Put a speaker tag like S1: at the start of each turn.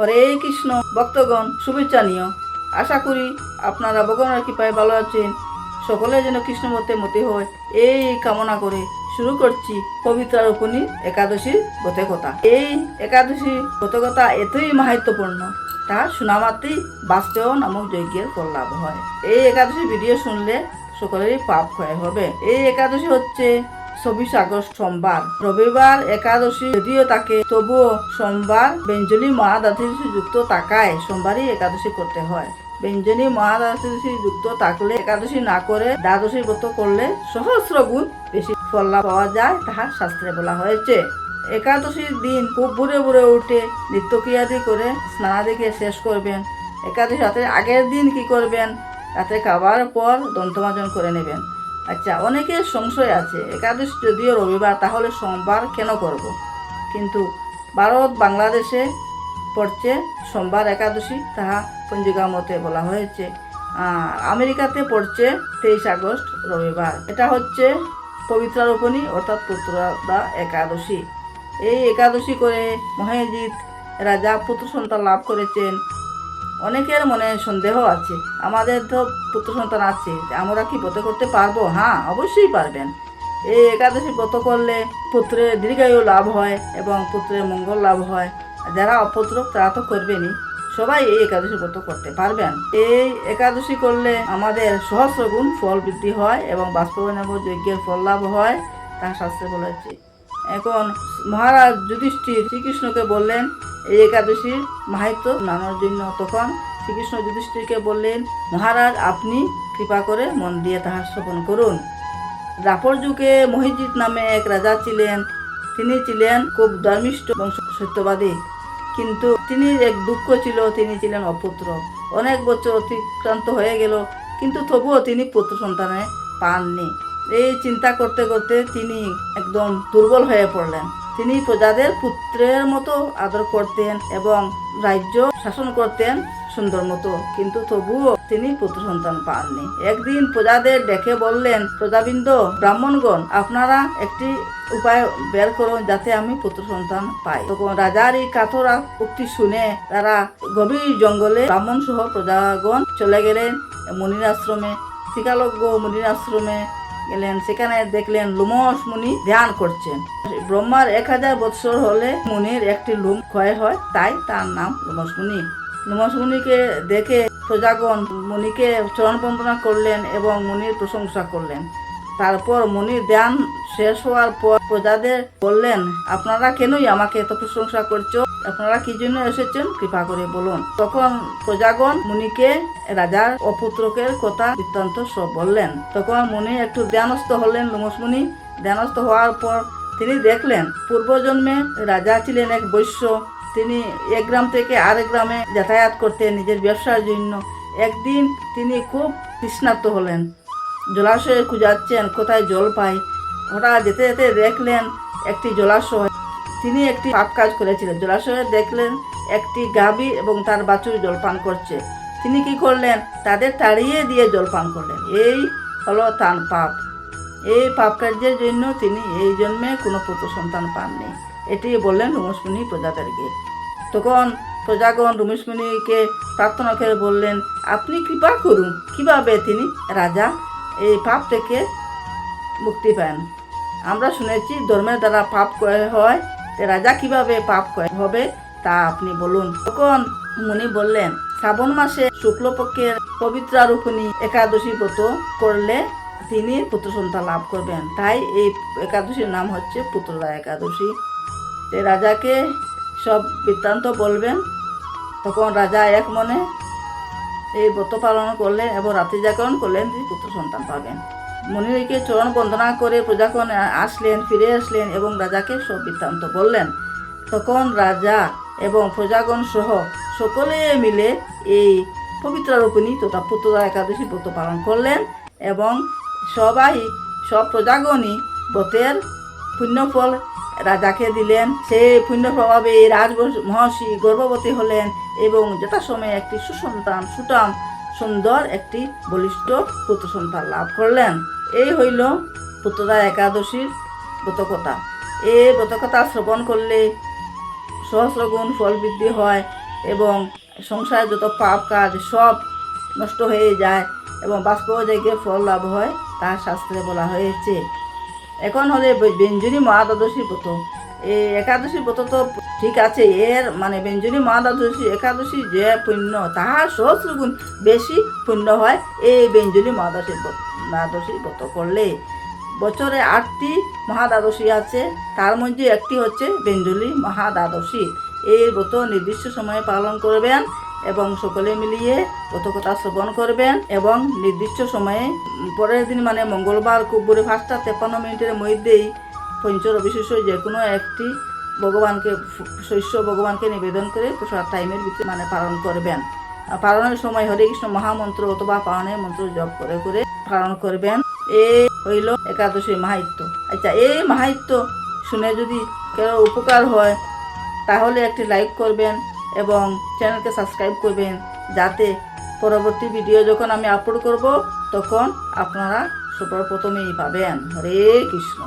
S1: হরে কৃষ্ণ ভক্তগণ, শুভেচ্ছা নিও। আশা করি আপনারা ভগবানের কৃপায় ভালো আছেন। সকলে যেন কৃষ্ণমতে মতে হয় এই কামনা করে শুরু করছি পবিত্রারোপণী একাদশীর ব্রতকথা। এই একাদশী ব্রতকথা এতই মাহাত্ম্যপূর্ণ, তার শোনামাত্রই বাস্তব নামক যজ্ঞের ফল লাভ হয়। এই একাদশী ভিডিও শুনলে সকলেরই পাপ ক্ষয় হবে। এই একাদশী হচ্ছে 24 আগস্ট সোমবার। রবিবার একাদশী যদিও থাকে, তবুও সোমবার ব্যঞ্জনী মহাদ্বাদশী যুক্ত থাকায় সোমবারই একাদশী করতে হয়। ব্যঞ্জনী মহাদ্বাদশী যুক্ত থাকলে একাদশী না করে দ্বাদশী ব্রত করলে সহস্র গুণ বেশি ফল লাভ পাওয়া যায়, তাহা শাস্ত্রে বলা হয়েছে। একাদশীর দিন খুব ভোরে ভোরে উঠে নিত্যক্রিয়াদি করে স্নানাদিকে শেষ করবেন। একাদশী রাতের আগের দিন কি করবেন? রাতে খাবার পর দন্তমার্জন করে নেবেন। আচ্ছা, অনেকের সংশয় আছে, একাদশী যদিও রবিবার, তাহলে সোমবার কেন করব? কিন্তু ভারত বাংলাদেশে পড়ছে সোমবার একাদশী, তাহা পঞ্জিকা মতে বলা হয়েছে। আমেরিকাতে পড়ছে 23 আগস্ট রবিবার। এটা হচ্ছে পবিত্রারোপণী অর্থাৎ পুত্রদা একাদশী। এই একাদশী করে মহেজিৎ রাজা পুত্র সন্তান লাভ করেছেন। অনেকের মনে সন্দেহ আছে, আমাদের তো পুত্র সন্তান আছে, আমরা কি ব্রত করতে পারবো? হ্যাঁ, অবশ্যই পারবেন। এই একাদশী ব্রত করলে পুত্রের দীর্ঘায়ু লাভ হয় এবং পুত্রের মঙ্গল লাভ হয়। যারা অপুত্র তারা তো করবেনই, সবাই এই একাদশী ব্রত করতে পারবেন। এই একাদশী করলে আমাদের সহস্র গুণ ফল বৃদ্ধি হয় এবং বাষ্পবায়ন যজ্ঞের ফল লাভ হয়, তা শাস্ত্রে বলেছে। এখন মহারাজ যুধিষ্ঠির শ্রীকৃষ্ণকে বললেন এই একাদশীর মাহাত্ম্য জানানোর জন্য। তখন শ্রীকৃষ্ণ যুধিষ্ঠিরকে বললেন, মহারাজ আপনি কৃপা করে মন দিয়ে তাহা শ্রবণ করুন। দ্বাপর যুগে মহিজিৎ নামে এক রাজা ছিলেন। তিনি ছিলেন খুব ধর্মিষ্ঠ এবং সত্যবাদী, কিন্তু তিনি এক দুঃখ ছিল, তিনি ছিলেন অপুত্র। অনেক বছর অতিক্রান্ত হয়ে গেল, কিন্তু তবুও তিনি পুত্র সন্তানে পাননি। এই চিন্তা করতে করতে তিনি একদম দুর্বল হয়ে পড়লেন। তিনি প্রজাদের পুত্রের মতো আদর করতেন এবং রাজ্য শাসন করতেন সুন্দর মতো, কিন্তু তবুও তিনি পুত্র সন্তান পাননি। একদিন প্রজাদের ডেকে বললেন, প্রজাবৃন্দ, ব্রাহ্মণগণ, আপনারা একটি উপায় বের করুন যাতে আমি পুত্র সন্তান পাই। তখন রাজার এই কাতরা উক্তি শুনে তারা গভীর জঙ্গলে ব্রাহ্মণ সহ প্রজাগণ চলে গেলেন মুনির আশ্রমে। ত্রিকালজ্ঞ মুনির আশ্রমে গেলেন, সেখানে দেখলেন লোমশ মুনি ধ্যান করছেন। ব্রহ্মার 1000 বৎসর হলে মুনির একটি লোম ক্ষয় হয়, তাই তার নাম লোমশ মুনি। লোমশ মুনিকে দেখে প্রজাগণ মুনিকে চরণ বন্দনা করলেন এবং মুনির প্রশংসা করলেন। তারপর মুনির ধ্যান শেষ হওয়ার পর প্রজাদের বললেন, আপনারা কেনই আমাকে এত প্রশংসা করছো? আপনারা কি জন্য এসেছেন? কৃপা করে বলুন। তখন প্রজাগণ মুনিকে রাজার অপুত্রকের কথা বৃত্তান্ত সব বললেন। তখন মুনি একটু ধ্যানস্থ হলেন। লোমশ মুনি ধ্যানস্থ হওয়ার পর তিনি দেখলেন পূর্বজন্মে রাজা ছিলেন এক বৈশ্য। তিনি এক গ্রাম থেকে আরেক গ্রামে যাতায়াত করতেন নিজের ব্যবসার জন্য। একদিন তিনি খুব তৃষ্ণার্ত হলেন, জলাশয়ে খুঁজাচ্ছেন কোথায় জল পাই। হঠাৎ যেতে যেতে দেখলেন একটি জলাশয়। তিনি একটি পাপ কাজ করেছিলেন। জলাশয়ে দেখলেন একটি গাভী এবং তার বাছুর জলপান করছে। তিনি কি করলেন? তাদের তাড়িয়ে দিয়ে জলপান করলেন। এই হলো তার পাপ। এই পাপ কার্যের জন্য তিনি এই জন্মে কোনো পুত্র সন্তান পাননি। এটি বললেন লোমশ মুনি প্রজাদেরকে। তখন প্রজাগণ লোমশ মুনিকে প্রার্থনা করে বললেন, আপনি কৃপা করুন, কিভাবে তিনি রাজা এই পাপ থেকে মুক্তি পান। আমরা শুনেছি ধর্মের দ্বারা পাপ ক্ষয় হয়, রাজা কিভাবে পাপ ক্ষয় হবে তা আপনি বলুন। তখন মুনি বললেন, শ্রাবণ মাসে শুক্লপক্ষের পবিত্রারোপণী একাদশী ব্রত করলে তিনি পুত্র সন্তান লাভ করবেন, তাই এই একাদশীর নাম হচ্ছে পুত্রদা একাদশী। রাজাকে সব বৃত্তান্ত বলবেন। তখন রাজা এক মনে এই ব্রত পালন করলেন এবং রাত্রি জাগরণ করলেন, তিনি পুত্র সন্তান পাবেন। মুনিকে চরণ বন্দনা করে প্রজাগণ আসলেন, ফিরে আসলেন এবং রাজাকে সব বৃত্তান্ত বললেন। তখন রাজা এবং প্রজাগণ সহ সকলে মিলে এই পবিত্রারোপণী তথা পুত্রদা একাদশী ব্রত পালন করলেন এবং সব প্রজাগণই ব্রতের পুণ্যফল রাজাকে দিলেন। সেই পুণ্য প্রভাবে রাজ মহর্ষি গর্ভবতী হলেন এবং যথাসময়ে একটি সুসন্তান সুঠাম সুন্দর একটি বলিষ্ঠ পুত্র সন্তান লাভ করলেন। এই হইল পুত্রদা একাদশীর ব্রতকথা। এই ব্রতকথা শ্রবণ করলে সহস্র গুণ ফল বৃদ্ধি হয় এবং সংসারে যত পাপ কাজ সব নষ্ট হয়ে যায় এবং বাষ্পীয় যজ্ঞের ফল লাভ হয়, তার শাস্ত্রে বলা হয়েছে। এখন হলে ব্যঞ্জনী মহাদ্বাদশী ব্রত। এই একাদশী ব্রত তো ঠিক আছে, এর মানে ব্যঞ্জনী মহাদ্বাদশী একাদশী যে পুণ্য তাহার সহস্রগুণ বেশি পুণ্য হয় এই ব্যঞ্জনী মহাদ্বাদশী ব্রত করলে। বছরে 8টি মহাদ্বাদশী আছে, তার মধ্যে একটি হচ্ছে ব্যঞ্জনী মহাদ্বাদশী। এই ব্রত নির্দিষ্ট সময়ে পালন করবেন এবং সকলে মিলিয়ে ব্রতকথা শ্রবণ করবেন এবং নির্দিষ্ট সময়ে পরের দিন মানে মঙ্গলবার খুব ভোরে 5:53 মধ্যেই পঞ্চরবিশেষ যে কোনো একটি ভগবানকে শস্য ভগবানকে নিবেদন করে প্রসাদ টাইমের ভিতরে মানে পালন করবেন। পালনের সময় হরে কৃষ্ণ মহামন্ত্র অথবা পালনের মন্ত্র জপ করে করে পালন করবেন। এই হইল একাদশী মাহাত্ম্য। আচ্ছা, এই মাহাত্ম্য শুনে যদি কারো উপকার হয় তাহলে একটি লাইক করবেন এবং চ্যানেলকে সাবস্ক্রাইব করবেন, যাতে পরবর্তী ভিডিও যখন আমি আপলোড করব তখন আপনারা সবার প্রথমেই পাবেন। হরে কৃষ্ণ।